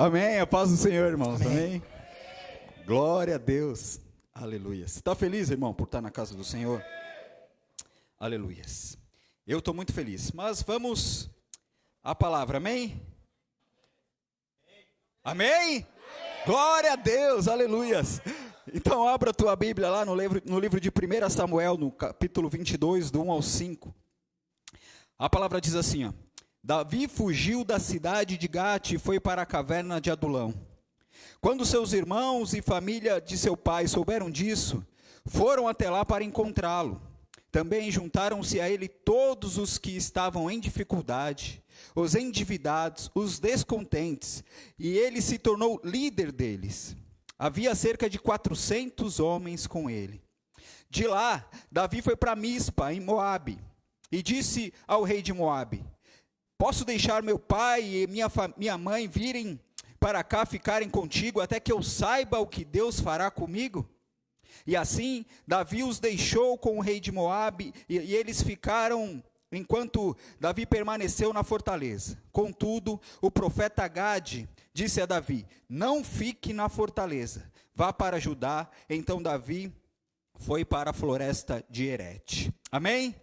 Amém, a paz do Senhor, irmãos, Amém. amém? Glória a Deus, aleluia. Você está feliz, irmão, por estar na casa do Senhor? Aleluias. Eu estou muito feliz, mas vamos à palavra, amém? Amém? Glória a Deus, aleluias. Então abra a tua Bíblia lá no livro de 1 Samuel, no capítulo 22, do 1 ao 5. A palavra diz assim, ó. Davi fugiu da cidade de Gate e foi para a caverna de Adulão. Quando seus irmãos e família de seu pai souberam disso, foram até lá para encontrá-lo. Também juntaram-se a ele todos os que estavam em dificuldade, os endividados, os descontentes, e ele se tornou líder deles. Havia cerca de 400 homens com ele. De lá, Davi foi para Mispa, em Moabe, e disse ao rei de Moabe: posso deixar meu pai e minha mãe virem para cá ficarem contigo até que eu saiba o que Deus fará comigo? E assim, Davi os deixou com o rei de Moabe e eles ficaram enquanto Davi permaneceu na fortaleza. Contudo, o profeta Gade disse a Davi: não fique na fortaleza, vá para Judá. Então Davi foi para a floresta de Herete. Amém?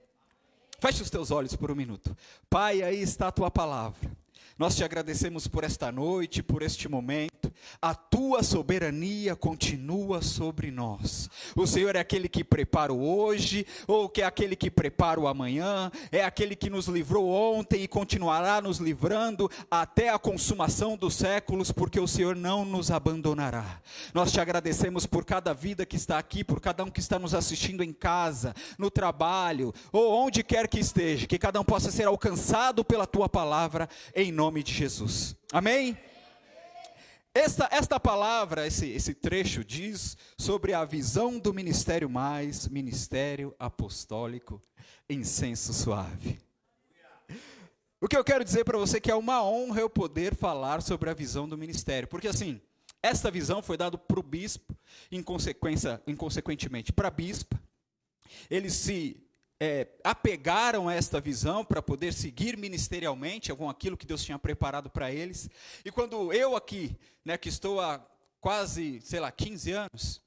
Feche os teus olhos por um minuto. Pai, aí está a tua palavra. Nós te agradecemos por esta noite, por este momento. A tua soberania continua sobre nós. O Senhor é aquele que prepara o hoje, ou que é aquele que prepara o amanhã, é aquele que nos livrou ontem e continuará nos livrando até a consumação dos séculos, porque o Senhor não nos abandonará. Nós te agradecemos por cada vida que está aqui, por cada um que está nos assistindo em casa, no trabalho, ou onde quer que esteja, que cada um possa ser alcançado pela tua palavra, em nome de Jesus. Amém? Esta palavra, esse trecho diz sobre a visão do ministério mais, ministério apostólico, incenso suave. O que eu quero dizer para você é que é uma honra eu poder falar sobre a visão do ministério, porque assim, esta visão foi dada para o bispo, inconsequentemente para a bispa. Eles se apegaram a esta visão para poder seguir ministerialmente aquilo que Deus tinha preparado para eles. E quando eu aqui, que estou há quase, 15 anos,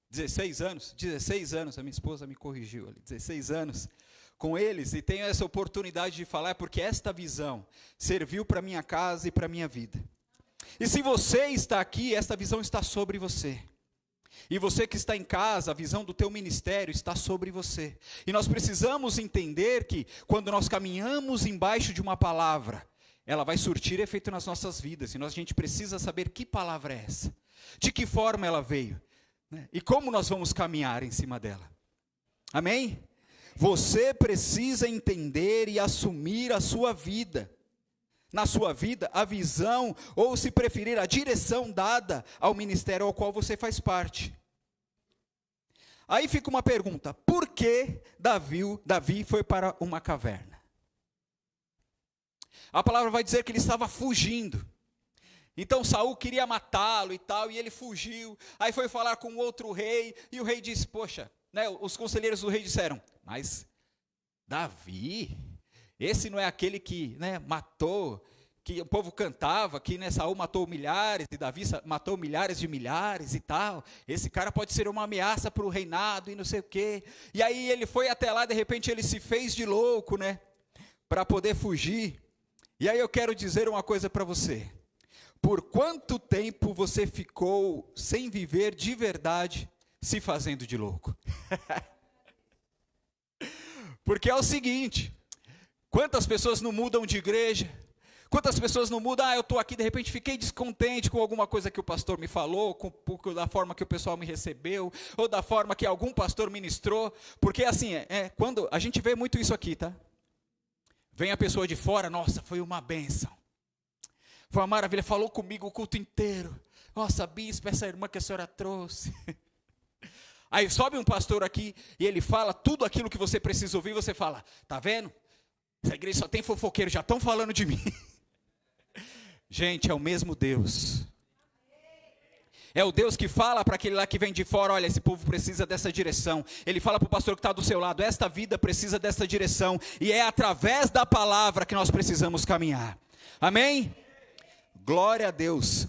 16 anos, a minha esposa me corrigiu ali, 16 anos com eles, e tenho essa oportunidade de falar, porque esta visão serviu para minha casa e para minha vida. E se você está aqui, esta visão está sobre você. E você que está em casa, a visão do teu ministério está sobre você. E nós precisamos entender que quando nós caminhamos embaixo de uma palavra, ela vai surtir efeito nas nossas vidas. E a gente precisa saber que palavra é essa, de que forma ela veio, e como nós vamos caminhar em cima dela. Amém? Você precisa entender e assumir a sua vida. Na sua vida, a visão, ou se preferir, a direção dada ao ministério ao qual você faz parte. Aí fica uma pergunta: por que Davi foi para uma caverna? A palavra vai dizer que ele estava fugindo. Então Saul queria matá-lo e tal, e ele fugiu. Aí foi falar com outro rei, e o rei disse: poxa, os conselheiros do rei disseram: mas Davi, esse não é aquele que matou, que o povo cantava, que Saul matou milhares, e Davi matou milhares de milhares e tal. Esse cara pode ser uma ameaça para o reinado e não sei o quê. E aí ele foi até lá, de repente ele se fez de louco, para poder fugir. E aí eu quero dizer uma coisa para você. Por quanto tempo você ficou sem viver de verdade, se fazendo de louco? Porque é o seguinte, quantas pessoas não mudam de igreja? Quantas pessoas não mudam? Eu estou aqui, de repente fiquei descontente com alguma coisa que o pastor me falou, da forma que o pessoal me recebeu, ou da forma que algum pastor ministrou. Porque assim, quando a gente vê muito isso aqui, tá? Vem a pessoa de fora: nossa, foi uma bênção, foi uma maravilha, falou comigo o culto inteiro. Nossa, bispo, essa irmã que a senhora trouxe. Aí sobe um pastor aqui e ele fala tudo aquilo que você precisa ouvir, e você fala: tá vendo? Essa igreja só tem fofoqueiro, já estão falando de mim. Gente, é o mesmo Deus. É o Deus que fala para aquele lá que vem de fora: olha, esse povo precisa dessa direção. Ele fala para o pastor que está do seu lado: esta vida precisa dessa direção. E é através da palavra que nós precisamos caminhar. Amém? Glória a Deus.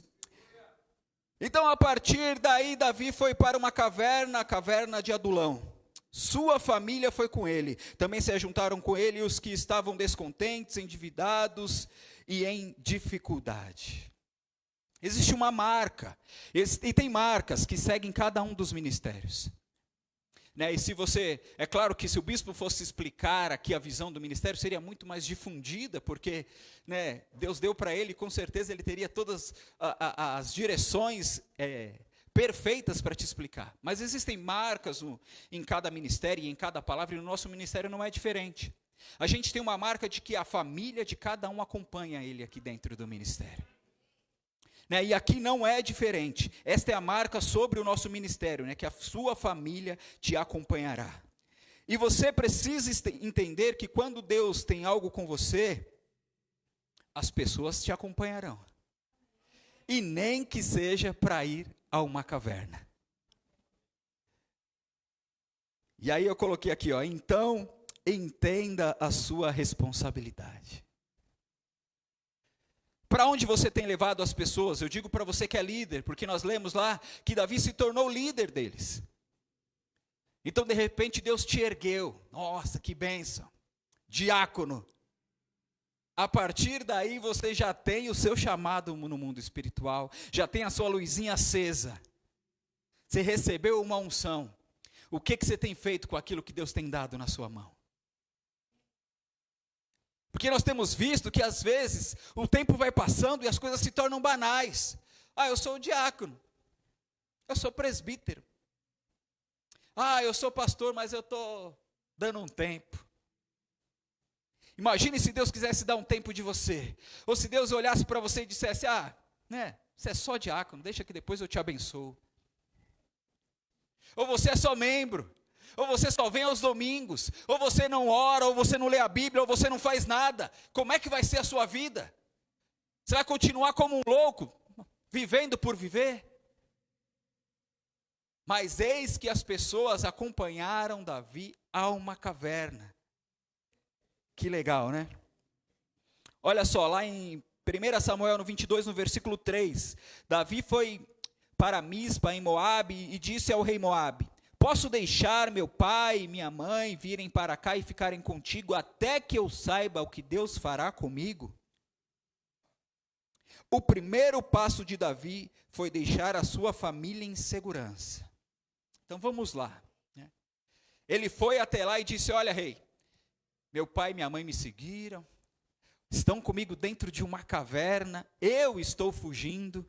Então, a partir daí, Davi foi para uma caverna, a caverna de Adulão. Sua família foi com ele. Também se ajuntaram com ele os que estavam descontentes, endividados e em dificuldade. Existe uma marca, e tem marcas que seguem cada um dos ministérios. E se é claro que se o bispo fosse explicar aqui a visão do ministério, seria muito mais difundida, porque Deus deu para ele, com certeza ele teria todas as direções perfeitas para te explicar. Mas existem marcas em cada ministério e em cada palavra, e no nosso ministério não é diferente. A gente tem uma marca de que a família de cada um acompanha ele aqui dentro do ministério. E aqui não é diferente. Esta é a marca sobre o nosso ministério, que a sua família te acompanhará. E você precisa entender que quando Deus tem algo com você, as pessoas te acompanharão. E nem que seja para ir a uma caverna. E aí eu coloquei aqui, então entenda a sua responsabilidade. Para onde você tem levado as pessoas? Eu digo para você que é líder, porque nós lemos lá que Davi se tornou líder deles. Então, de repente, Deus te ergueu. Nossa, que bênção. Diácono. A partir daí, você já tem o seu chamado no mundo espiritual, já tem a sua luzinha acesa. Você recebeu uma unção. O que você tem feito com aquilo que Deus tem dado na sua mão? Porque nós temos visto que às vezes o tempo vai passando e as coisas se tornam banais. Eu sou diácono. Eu sou presbítero. Eu sou pastor, mas eu estou dando um tempo. Imagine se Deus quisesse dar um tempo de você. Ou se Deus olhasse para você e dissesse, você é só diácono, deixa que depois eu te abençoo. Ou você é só membro. Ou você só vem aos domingos, ou você não ora, ou você não lê a Bíblia, ou você não faz nada. Como é que vai ser a sua vida? Você vai continuar como um louco, vivendo por viver? Mas eis que as pessoas acompanharam Davi a uma caverna. Que legal, né? Olha só, lá em 1 Samuel no 22, no versículo 3, Davi foi para Mispa em Moabe e disse ao rei Moabe: posso deixar meu pai e minha mãe virem para cá e ficarem contigo até que eu saiba o que Deus fará comigo? O primeiro passo de Davi foi deixar a sua família em segurança. Então vamos lá. Ele foi até lá e disse: olha, rei, meu pai e minha mãe me seguiram, estão comigo dentro de uma caverna, eu estou fugindo,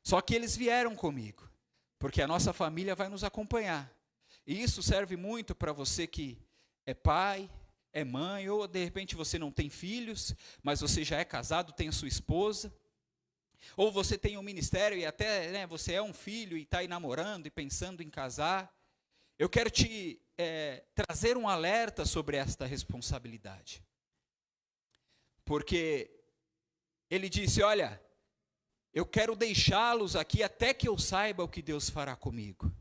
só que eles vieram comigo. Porque a nossa família vai nos acompanhar. E isso serve muito para você que é pai, é mãe, ou de repente você não tem filhos, mas você já é casado, tem a sua esposa. Ou você tem um ministério e até você é um filho e está aí namorando e pensando em casar. Eu quero te trazer um alerta sobre esta responsabilidade. Porque ele disse, olha, eu quero deixá-los aqui até que eu saiba o que Deus fará comigo.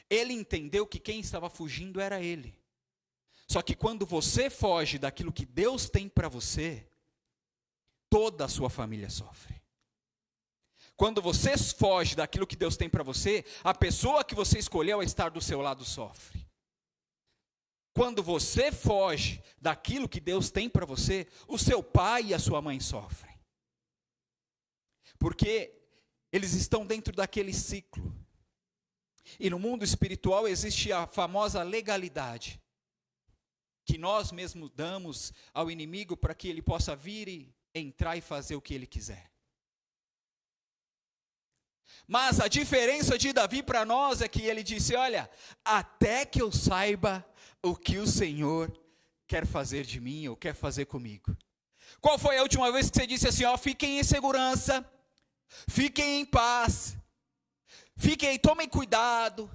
Ele entendeu que quem estava fugindo era ele. Só que quando você foge daquilo que Deus tem para você, toda a sua família sofre. Quando você foge daquilo que Deus tem para você, a pessoa que você escolheu a estar do seu lado sofre. Quando você foge daquilo que Deus tem para você, o seu pai e a sua mãe sofrem. Porque eles estão dentro daquele ciclo. E no mundo espiritual existe a famosa legalidade, que nós mesmos damos ao inimigo para que ele possa vir e entrar e fazer o que ele quiser. Mas a diferença de Davi para nós é que ele disse, olha, até que eu saiba o que o Senhor quer fazer de mim ou quer fazer comigo. Qual foi a última vez que você disse assim, fiquem em segurança, fiquem em paz, tomem cuidado,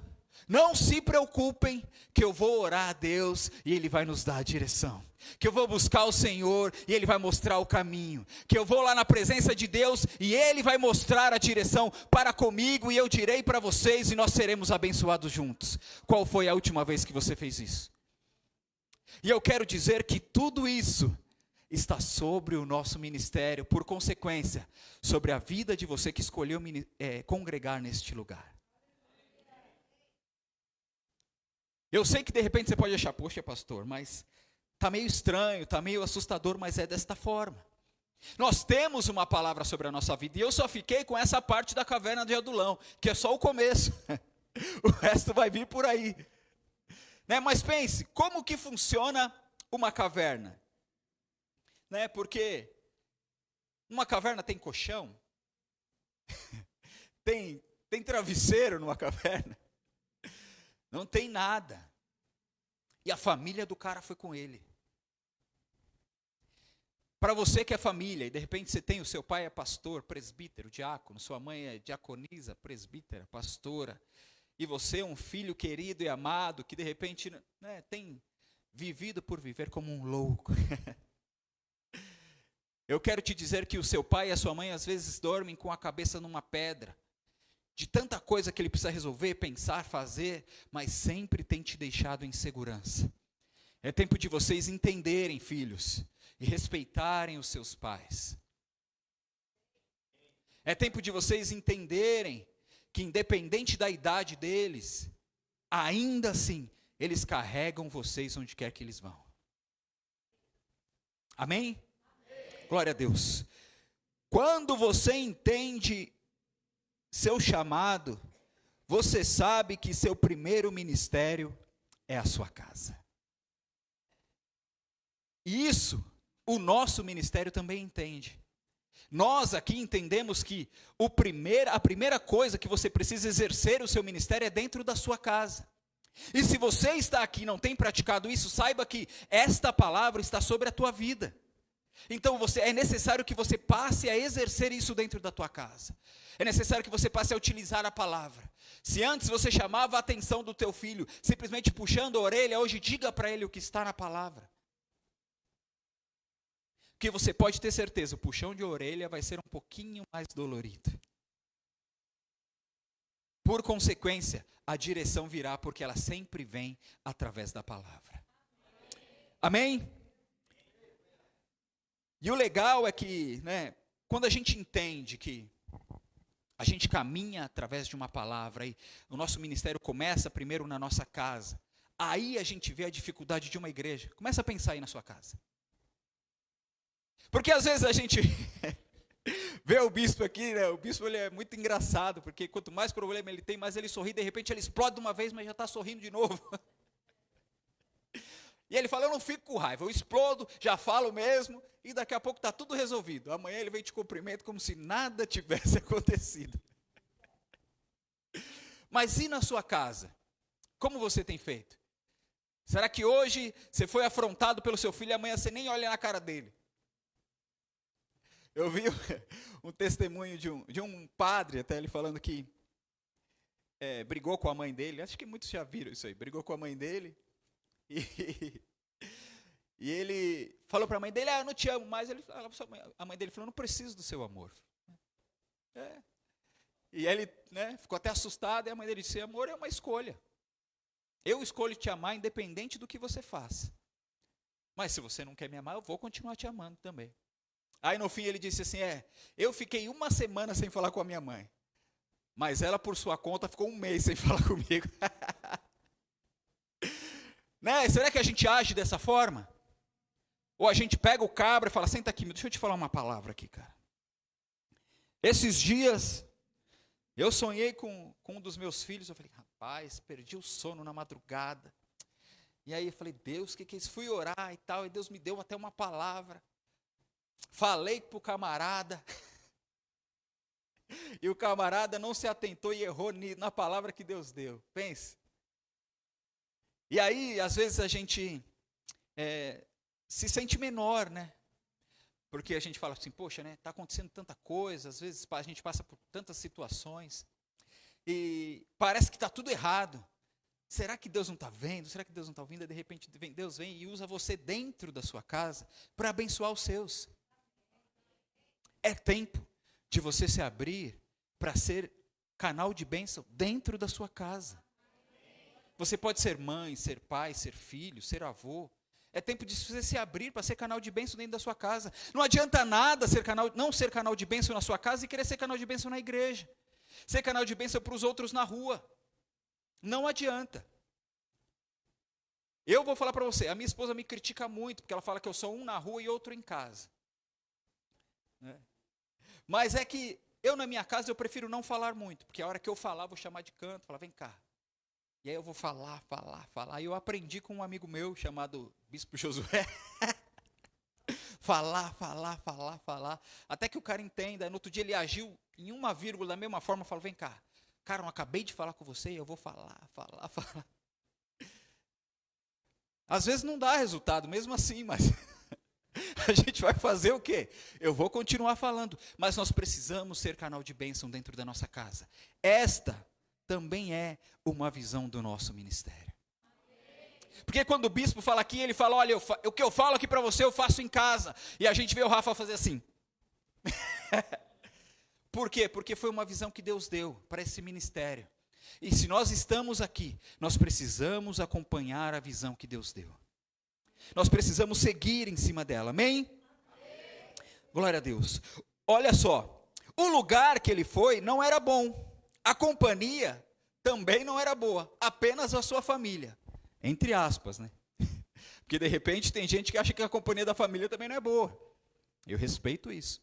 não se preocupem, que eu vou orar a Deus e Ele vai nos dar a direção. Que eu vou buscar o Senhor e Ele vai mostrar o caminho. Que eu vou lá na presença de Deus e Ele vai mostrar a direção para comigo e eu direi para vocês e nós seremos abençoados juntos. Qual foi a última vez que você fez isso? E eu quero dizer que tudo isso está sobre o nosso ministério, por consequência, sobre a vida de você que escolheu congregar neste lugar. Eu sei que de repente você pode achar, poxa pastor, mas está meio estranho, está meio assustador, mas é desta forma. Nós temos uma palavra sobre a nossa vida, e eu só fiquei com essa parte da caverna de Adulão, que é só o começo, o resto vai vir por aí. Né? Mas pense, como que funciona uma caverna? Né? Porque uma caverna tem colchão, tem travesseiro numa caverna, não tem nada. E a família do cara foi com ele. Para você que é família, e de repente você tem, o seu pai é pastor, presbítero, diácono, sua mãe é diaconisa, presbítera, pastora, e você é um filho querido e amado, que de repente, né, tem vivido por viver como um louco. Eu quero te dizer que o seu pai e a sua mãe às vezes dormem com a cabeça numa pedra, de tanta coisa que ele precisa resolver, pensar, fazer, mas sempre tem te deixado em segurança. É tempo de vocês entenderem, filhos, e respeitarem os seus pais. É tempo de vocês entenderem que, independente da idade deles, ainda assim, eles carregam vocês onde quer que eles vão. Amém? Glória a Deus. Quando você entende seu chamado, você sabe que seu primeiro ministério é a sua casa. E isso, o nosso ministério também entende. Nós aqui entendemos que a primeira coisa que você precisa exercer o seu ministério é dentro da sua casa. E se você está aqui e não tem praticado isso, saiba que esta palavra está sobre a tua vida. Então é necessário que você passe a exercer isso dentro da tua casa. É necessário que você passe a utilizar a palavra. Se antes você chamava a atenção do teu filho, simplesmente puxando a orelha, hoje diga para ele o que está na palavra. Porque você pode ter certeza, o puxão de orelha vai ser um pouquinho mais dolorido. Por consequência, a direção virá, porque ela sempre vem através da palavra. Amém? E o legal é que, né, quando a gente entende que a gente caminha através de uma palavra, e o nosso ministério começa primeiro na nossa casa, aí a gente vê a dificuldade de uma igreja. Começa a pensar aí na sua casa. Porque às vezes a gente vê o bispo aqui, né? O bispo ele é muito engraçado, porque quanto mais problema ele tem, mais ele sorri, de repente ele explode de uma vez, mas já está sorrindo de novo. E ele fala, eu não fico com raiva, eu explodo, já falo mesmo, e daqui a pouco está tudo resolvido. Amanhã ele vem te cumprimento como se nada tivesse acontecido. Mas e na sua casa? Como você tem feito? Será que hoje você foi afrontado pelo seu filho e amanhã você nem olha na cara dele? Eu vi um testemunho de um padre, até ele falando que brigou com a mãe dele. Acho que muitos já viram isso aí. Brigou com a mãe dele. E ele falou para a mãe dele, eu não te amo mais. A mãe dele falou, não preciso do seu amor. E ele, né, ficou até assustado. E a mãe dele disse, amor é uma escolha. Eu escolho te amar independente do que você faça. Mas se você não quer me amar, eu vou continuar te amando também. Aí no fim ele disse assim, eu fiquei 1 semana sem falar com a minha mãe, mas ela por sua conta ficou 1 mês sem falar comigo. Né? Será que a gente age dessa forma? Ou a gente pega o cabra e fala, senta aqui, deixa eu te falar uma palavra aqui, cara. Esses dias, eu sonhei com um dos meus filhos, eu falei, rapaz, perdi o sono na madrugada. E aí eu falei, Deus, o que é isso? Fui orar e tal, e Deus me deu até uma palavra. Falei para o camarada, e o camarada não se atentou e errou na palavra que Deus deu. Pense. E aí, às vezes a gente se sente menor, né? Porque a gente fala assim, poxa, né? Está acontecendo tanta coisa, às vezes a gente passa por tantas situações, e parece que está tudo errado. Será que Deus não está vendo? Será que Deus não está ouvindo? E de repente Deus vem e usa você dentro da sua casa para abençoar os seus. É tempo de você se abrir para ser canal de bênção dentro da sua casa. Você pode ser mãe, ser pai, ser filho, ser avô. É tempo de você se abrir para ser canal de bênção dentro da sua casa. Não adianta nada não ser canal de bênção na sua casa e querer ser canal de bênção na igreja. Ser canal de bênção para os outros na rua. Não adianta. Eu vou falar para você, a minha esposa me critica muito, porque ela fala que eu sou um na rua e outro em casa. Mas é que eu na minha casa eu prefiro não falar muito, porque a hora que eu falar, vou chamar de canto, falar, vem cá. E aí eu vou falar. E eu aprendi com um amigo meu, chamado Bispo Josué. falar. Até que o cara entenda. No outro dia ele agiu em uma vírgula da mesma forma, falou, vem cá. Cara, eu acabei de falar com você e eu vou falar. Às vezes não dá resultado, mesmo assim, mas a gente vai fazer o quê? Eu vou continuar falando, mas nós precisamos ser canal de bênção dentro da nossa casa. Esta também é uma visão do nosso ministério. Porque quando o bispo fala aqui, ele fala, olha, o que eu falo aqui para você, eu faço em casa. E a gente vê o Rafa fazer assim. Por quê? Porque foi uma visão que Deus deu para esse ministério. E se nós estamos aqui, nós precisamos acompanhar a visão que Deus deu. Nós precisamos seguir em cima dela, amém? Glória a Deus. Olha só, o lugar que ele foi não era bom. A companhia também não era boa. Apenas a sua família. Entre aspas, né? Porque de repente tem gente que acha que a companhia da família também não é boa. Eu respeito isso.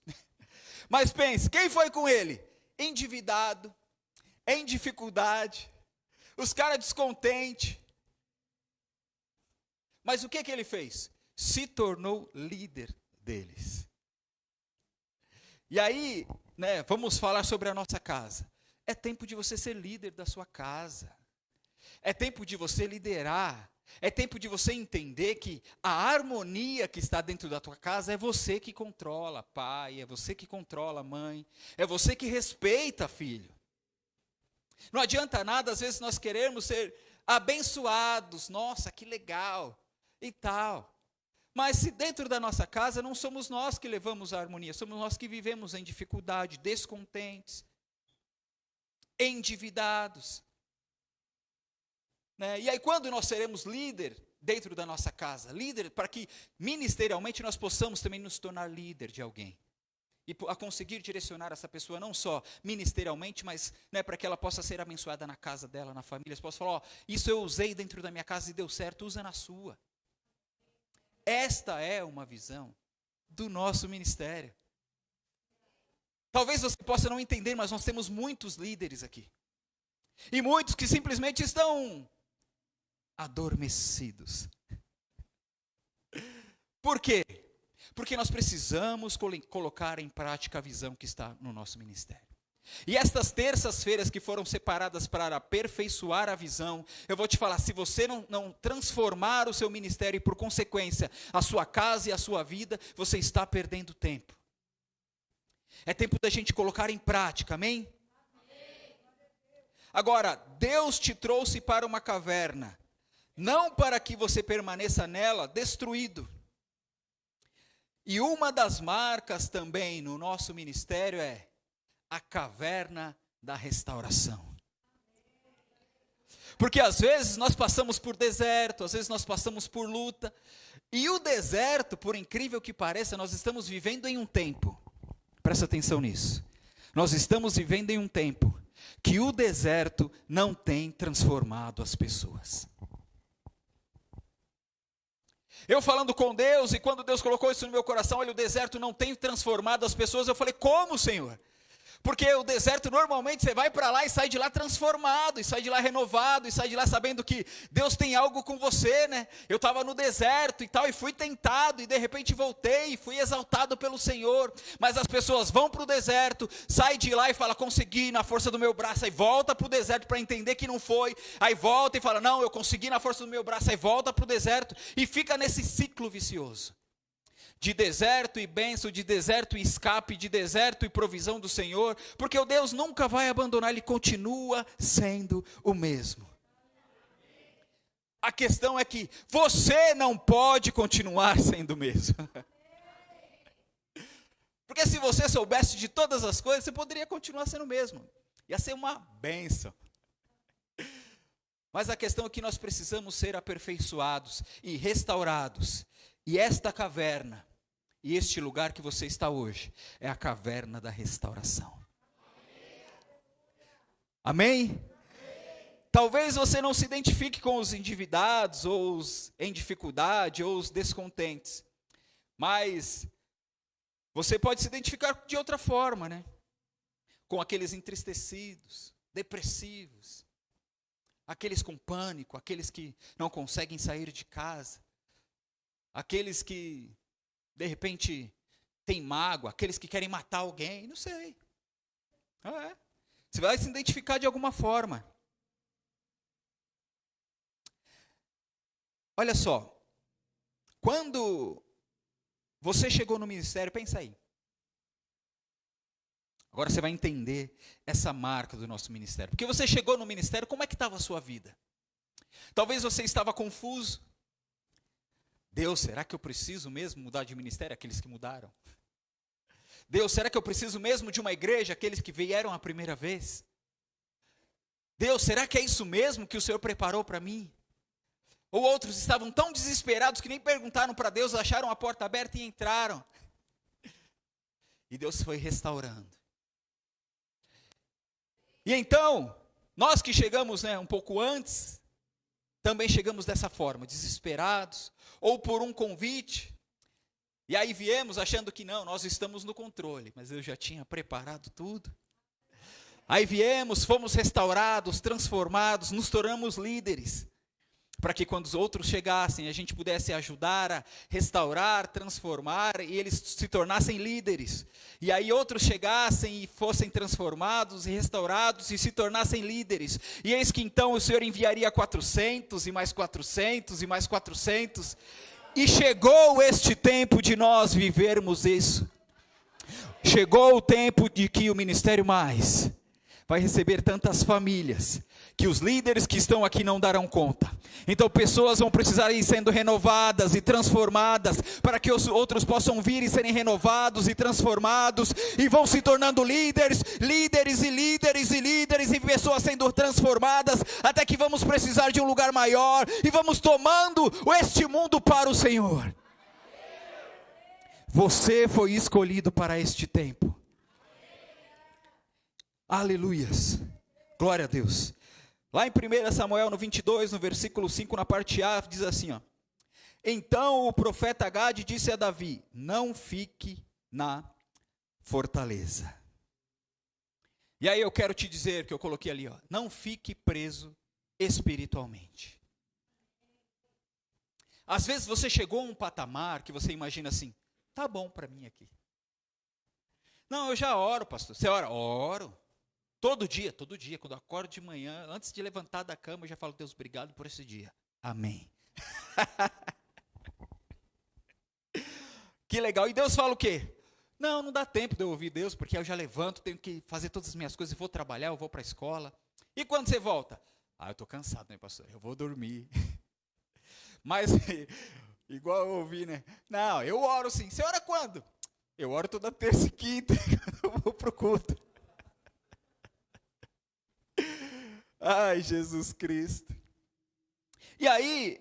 Mas pense, quem foi com ele? Endividado, em dificuldade, os caras descontentes. Mas o que ele fez? Se tornou líder deles. E aí, né, vamos falar sobre a nossa casa. É tempo de você ser líder da sua casa. É tempo de você liderar. É tempo de você entender que a harmonia que está dentro da tua casa é você que controla, pai, é você que controla, mãe, é você que respeita, filho. Não adianta nada, às vezes, nós queremos ser abençoados, nossa, que legal, e tal. Mas se dentro da nossa casa não somos nós que levamos a harmonia, somos nós que vivemos em dificuldade, descontentes, endividados. Né? E aí quando nós seremos líder dentro da nossa casa, líder para que ministerialmente nós possamos também nos tornar líder de alguém. E a conseguir direcionar essa pessoa não só ministerialmente, mas né, para que ela possa ser abençoada na casa dela, na família. Você possa falar, ó, isso eu usei dentro da minha casa e deu certo, usa na sua. Esta é uma visão do nosso ministério. Talvez você possa não entender, mas nós temos muitos líderes aqui. E muitos que simplesmente estão adormecidos. Por quê? Porque nós precisamos colocar em prática a visão que está no nosso ministério. E estas terças-feiras que foram separadas para aperfeiçoar a visão, eu vou te falar, se você não transformar o seu ministério e por consequência a sua casa e a sua vida, você está perdendo tempo. É tempo da gente colocar em prática, amém? Agora, Deus te trouxe para uma caverna, não para que você permaneça nela destruído. E uma das marcas também no nosso ministério é a caverna da restauração. Porque às vezes nós passamos por deserto, às vezes nós passamos por luta, e o deserto, por incrível que pareça, nós estamos vivendo em um tempo, presta atenção nisso, nós estamos vivendo em um tempo que o deserto não tem transformado as pessoas. Eu falando com Deus, e quando Deus colocou isso no meu coração, olha, o deserto não tem transformado as pessoas, eu falei, como, Senhor? Porque o deserto, normalmente, você vai para lá e sai de lá transformado, e sai de lá renovado, e sai de lá sabendo que Deus tem algo com você, né? Eu estava no deserto e tal, e fui tentado, e de repente voltei, e fui exaltado pelo Senhor. Mas as pessoas vão para o deserto, saem de lá e falam, consegui na força do meu braço, aí volta para o deserto para entender que não foi, aí volta e fala, não, eu consegui na força do meu braço, aí volta para o deserto, e fica nesse ciclo vicioso. De deserto e bênção, de deserto e escape, de deserto e provisão do Senhor, porque o Deus nunca vai abandonar, Ele continua sendo o mesmo. A questão é que você não pode continuar sendo o mesmo. Porque se você soubesse de todas as coisas, você poderia continuar sendo o mesmo. Ia ser uma bênção. Mas a questão é que nós precisamos ser aperfeiçoados e restaurados. E esta caverna, e este lugar que você está hoje, é a caverna da restauração. Amém? Talvez você não se identifique com os endividados, ou os em dificuldade, ou os descontentes. Mas você pode se identificar de outra forma, né? Com aqueles entristecidos, depressivos, aqueles com pânico, aqueles que não conseguem sair de casa, aqueles que, de repente, têm mágoa, aqueles que querem matar alguém, não sei. Você vai se identificar de alguma forma. Olha só, quando você chegou no ministério, pensa aí. Agora você vai entender essa marca do nosso ministério. Porque você chegou no ministério, como é que estava a sua vida? Talvez você estava confuso. Deus, será que eu preciso mesmo mudar de ministério? Aqueles que mudaram. Deus, será que eu preciso mesmo de uma igreja? Aqueles que vieram a primeira vez. Deus, será que é isso mesmo que o Senhor preparou para mim? Ou outros estavam tão desesperados que nem perguntaram para Deus, acharam a porta aberta e entraram. E Deus foi restaurando. E então, nós que chegamos, um pouco antes, também chegamos dessa forma, desesperados, ou por um convite. E aí viemos achando que não, nós estamos no controle, mas eu já tinha preparado tudo. Aí viemos, fomos restaurados, transformados, nos tornamos líderes. Para que quando os outros chegassem, a gente pudesse ajudar a restaurar, transformar, e eles se tornassem líderes. E aí outros chegassem e fossem transformados e restaurados e se tornassem líderes. E eis que então o Senhor enviaria 400 e mais 400 e mais 400. E chegou este tempo de nós vivermos isso. Chegou o tempo de que o Ministério Mais vai receber tantas famílias, que os líderes que estão aqui não darão conta. Então pessoas vão precisar ir sendo renovadas e transformadas, para que os outros possam vir e serem renovados e transformados, e vão se tornando líderes, e pessoas sendo transformadas, até que vamos precisar de um lugar maior, e vamos tomando este mundo para o Senhor. Você foi escolhido para este tempo. Aleluias, glória a Deus. Lá em 1 Samuel, no 22, no versículo 5, na parte A, diz assim, ó. Então o profeta Gade disse a Davi, não fique na fortaleza. E aí eu quero te dizer, que eu coloquei ali, ó, não fique preso espiritualmente. Às vezes você chegou a um patamar que você imagina assim, tá bom para mim aqui. Não, eu já oro, pastor. Você ora? Oro. Todo dia, quando eu acordo de manhã, antes de levantar da cama, eu já falo, Deus, obrigado por esse dia. Amém. Que legal. E Deus fala o quê? Não dá tempo de eu ouvir Deus, porque eu já levanto, tenho que fazer todas as minhas coisas, vou trabalhar, eu vou para a escola. E quando você volta? Eu estou cansado, né, pastor? Eu vou dormir. Mas, igual eu ouvi, né? Não, eu oro sim. Você ora quando? Eu oro toda terça e quinta, eu vou para o culto. Ai, Jesus Cristo. E aí,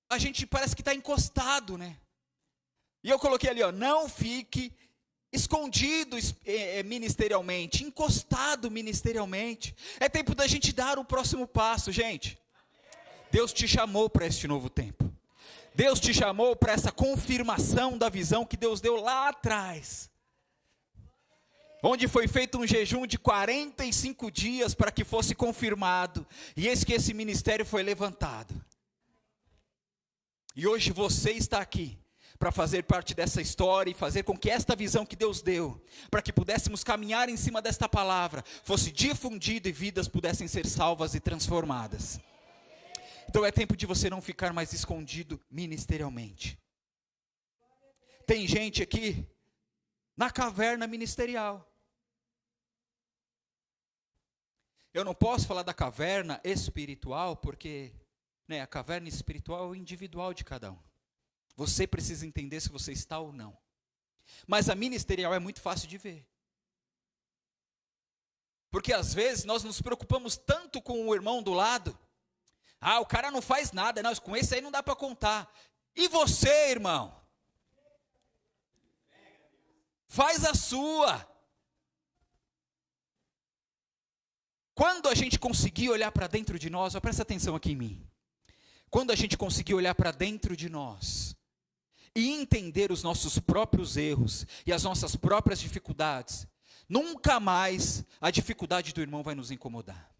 a gente parece que está encostado, né? E eu coloquei ali, ó, não fique escondido ministerialmente, encostado ministerialmente. É tempo da gente dar o próximo passo, gente. Deus te chamou para este novo tempo. Deus te chamou para essa confirmação da visão que Deus deu lá atrás. Onde foi feito um jejum de 45 dias para que fosse confirmado. E eis que esse ministério foi levantado. E hoje você está aqui para fazer parte dessa história e fazer com que esta visão que Deus deu, para que pudéssemos caminhar em cima desta palavra, fosse difundida e vidas pudessem ser salvas e transformadas. Então é tempo de você não ficar mais escondido ministerialmente. Tem gente aqui na caverna ministerial. Eu não posso falar da caverna espiritual, porque a caverna espiritual é o individual de cada um. Você precisa entender se você está ou não. Mas a ministerial é muito fácil de ver. Porque às vezes nós nos preocupamos tanto com o irmão do lado. Ah, o cara não faz nada, não, com esse aí não dá para contar. E você, irmão? Faz a sua. Quando a gente conseguir olhar para dentro de nós, ó, presta atenção aqui em mim. Quando a gente conseguir olhar para dentro de nós e entender os nossos próprios erros e as nossas próprias dificuldades, nunca mais a dificuldade do irmão vai nos incomodar.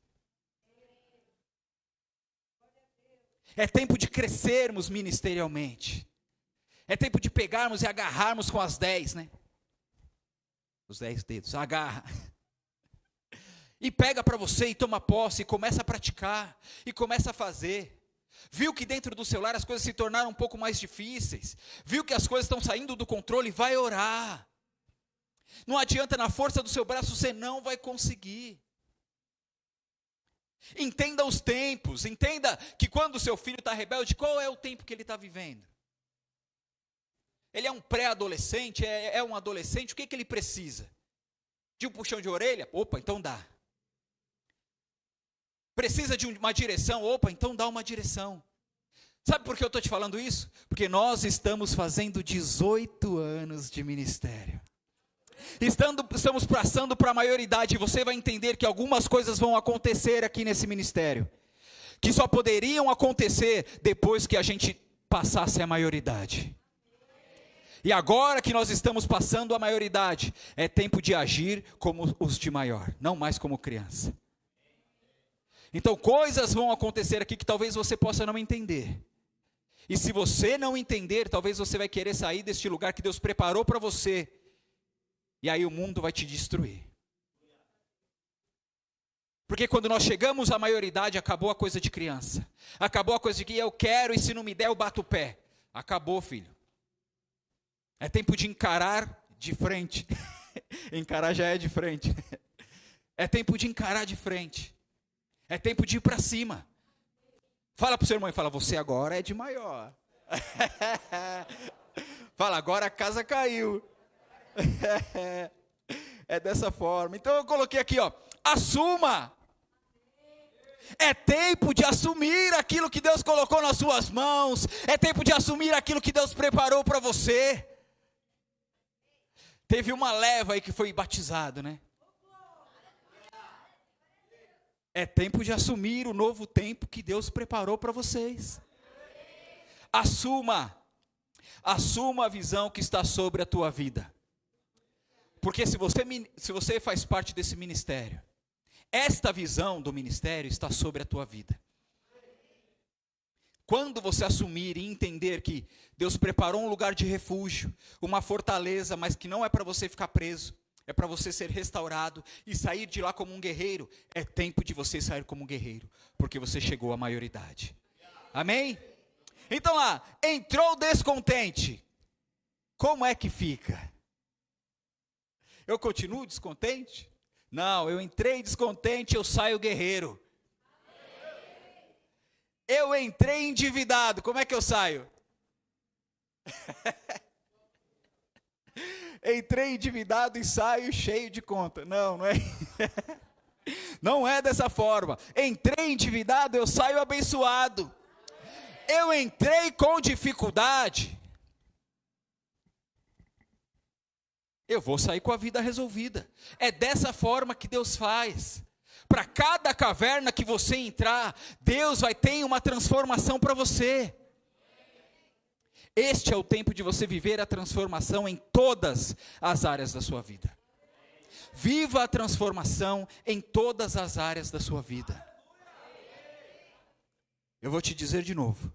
É tempo de crescermos ministerialmente. É tempo de pegarmos e agarrarmos com as 10, né? Os 10 dedos, agarra. E pega para você e toma posse, e começa a praticar, e começa a fazer. Viu que dentro do seu lar as coisas se tornaram um pouco mais difíceis. Viu que as coisas estão saindo do controle, vai orar. Não adianta, na força do seu braço, você não vai conseguir. Entenda os tempos, entenda que quando o seu filho está rebelde, qual é o tempo que ele está vivendo? Ele é um pré-adolescente, é um adolescente, o que ele precisa? De um puxão de orelha? Opa, então dá. Precisa de uma direção? Opa, então dá uma direção. Sabe por que eu estou te falando isso? Porque nós estamos fazendo 18 anos de ministério. Estamos passando para a maioridade, e você vai entender que algumas coisas vão acontecer aqui nesse ministério, que só poderiam acontecer depois que a gente passasse a maioridade. E agora que nós estamos passando a maioridade, é tempo de agir como os de maior, não mais como criança. Então coisas vão acontecer aqui que talvez você possa não entender. E se você não entender, talvez você vai querer sair deste lugar que Deus preparou para você. E aí o mundo vai te destruir. Porque quando nós chegamos à maioridade, acabou a coisa de criança. Acabou a coisa de que eu quero e se não me der eu bato o pé. Acabou, filho. É tempo de encarar de frente. Encarar já é de frente. É tempo de encarar de frente. É tempo de ir para cima. Fala para o seu irmão e fala, você agora é de maior. Fala, agora a casa caiu. É dessa forma. Então eu coloquei aqui, ó, assuma. É tempo de assumir aquilo que Deus colocou nas suas mãos. É tempo de assumir aquilo que Deus preparou para você. Teve uma leva aí que foi batizado, né? É tempo de assumir o novo tempo que Deus preparou para vocês. Assuma. Assuma a visão que está sobre a tua vida. Porque se você faz parte desse ministério, esta visão do ministério está sobre a tua vida. Quando você assumir e entender que Deus preparou um lugar de refúgio, uma fortaleza, mas que não é para você ficar preso, é para você ser restaurado e sair de lá como um guerreiro, é tempo de você sair como um guerreiro, porque você chegou à maioridade. Amém? Então lá, entrou descontente, como é que fica? Eu continuo descontente? Não, eu entrei descontente, eu saio guerreiro. Eu entrei endividado, como é que eu saio? Entrei endividado e saio cheio de conta. Não, não é. Não é dessa forma. Entrei endividado, eu saio abençoado. Eu entrei com dificuldade, eu vou sair com a vida resolvida. É dessa forma que Deus faz. Para cada caverna que você entrar, Deus vai ter uma transformação para você. Este é o tempo de você viver a transformação em todas as áreas da sua vida. Viva a transformação em todas as áreas da sua vida. Eu vou te dizer de novo.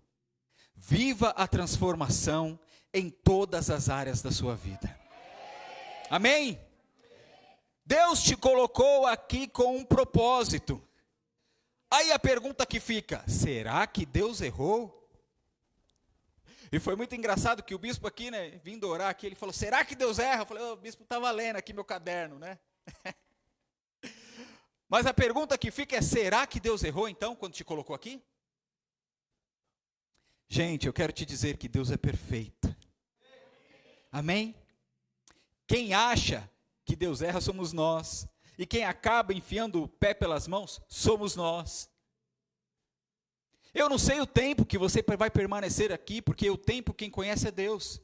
Viva a transformação em todas as áreas da sua vida. Amém? Deus te colocou aqui com um propósito. Aí a pergunta que fica, será que Deus errou? E foi muito engraçado que o bispo aqui, né, vindo orar aqui, ele falou, será que Deus erra? Eu falei, o bispo estava lendo aqui meu caderno, né? Mas a pergunta que fica é, será que Deus errou então, quando te colocou aqui? Gente, eu quero te dizer que Deus é perfeito. Amém? Quem acha que Deus erra somos nós. E quem acaba enfiando o pé pelas mãos somos nós. Eu não sei o tempo que você vai permanecer aqui, porque o tempo quem conhece é Deus.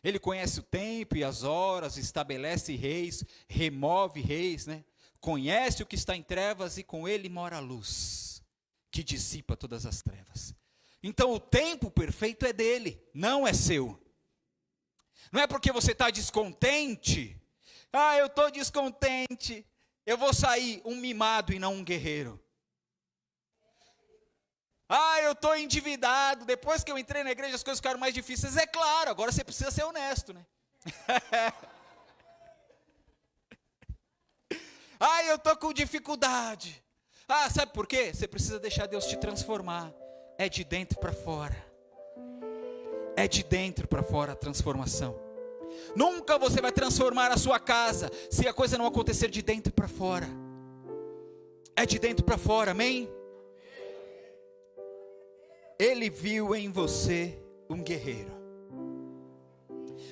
Ele conhece o tempo e as horas, estabelece reis, remove reis, né? Conhece o que está em trevas e com ele mora a luz, que dissipa todas as trevas. Então o tempo perfeito é dele, não é seu. Não é porque você está descontente, eu estou descontente, eu vou sair um mimado e não um guerreiro. Eu estou endividado, depois que eu entrei na igreja as coisas ficaram mais difíceis. É claro, agora você precisa ser honesto, né? Eu estou com dificuldade. Sabe por quê? Você precisa deixar Deus te transformar. É de dentro para fora. É de dentro para fora a transformação. Nunca você vai transformar a sua casa se a coisa não acontecer de dentro para fora. É de dentro para fora, amém? Ele viu em você um guerreiro.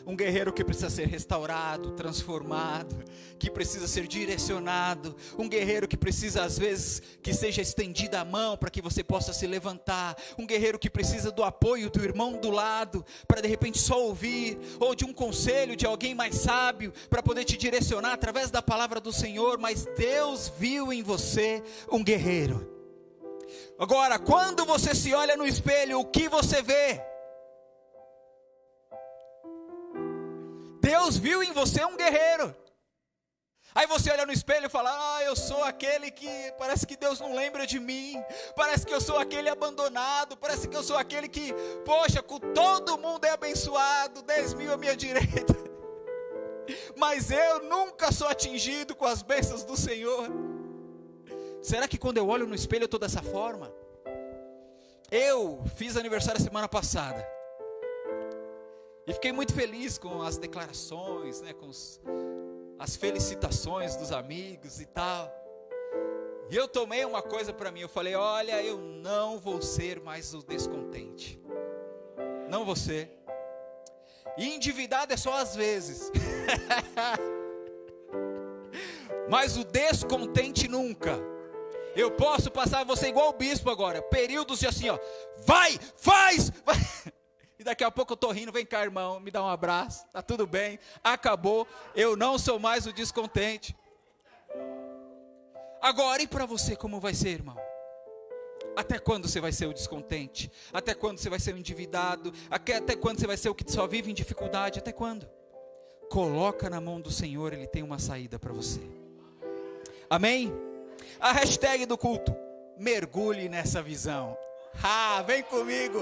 Um guerreiro que precisa ser restaurado, transformado, que precisa ser direcionado. Um guerreiro que precisa, às vezes, que seja estendida a mão para que você possa se levantar. Um guerreiro que precisa do apoio do irmão do lado, para de repente só ouvir, ou de um conselho de alguém mais sábio, para poder te direcionar através da palavra do Senhor. Mas Deus viu em você um guerreiro. Agora, quando você se olha no espelho, o que você vê? Deus viu em você um guerreiro. Aí você olha no espelho e fala: eu sou aquele que parece que Deus não lembra de mim. Parece que eu sou aquele abandonado. Parece que eu sou aquele que, poxa, com todo mundo é abençoado, 10 mil à minha direita. Mas eu nunca sou atingido com as bênçãos do Senhor. Será que quando eu olho no espelho eu estou dessa forma? Eu fiz aniversário semana passada. E fiquei muito feliz com as declarações, né, com as felicitações dos amigos e tal. E eu tomei uma coisa para mim, eu falei: olha, eu não vou ser mais o descontente. Não vou ser. E endividado é só às vezes. Mas o descontente nunca. Eu posso passar você igual o bispo agora, períodos de assim, vai, faz, vai. E daqui a pouco eu estou rindo: vem cá, irmão, me dá um abraço, tá tudo bem, acabou, eu não sou mais o descontente. Agora, e para você como vai ser, irmão? Até quando você vai ser o descontente? Até quando você vai ser o endividado? Até quando você vai ser o que só vive em dificuldade? Até quando? Coloca na mão do Senhor, Ele tem uma saída para você. Amém? A hashtag do culto: mergulhe nessa visão. Vem comigo.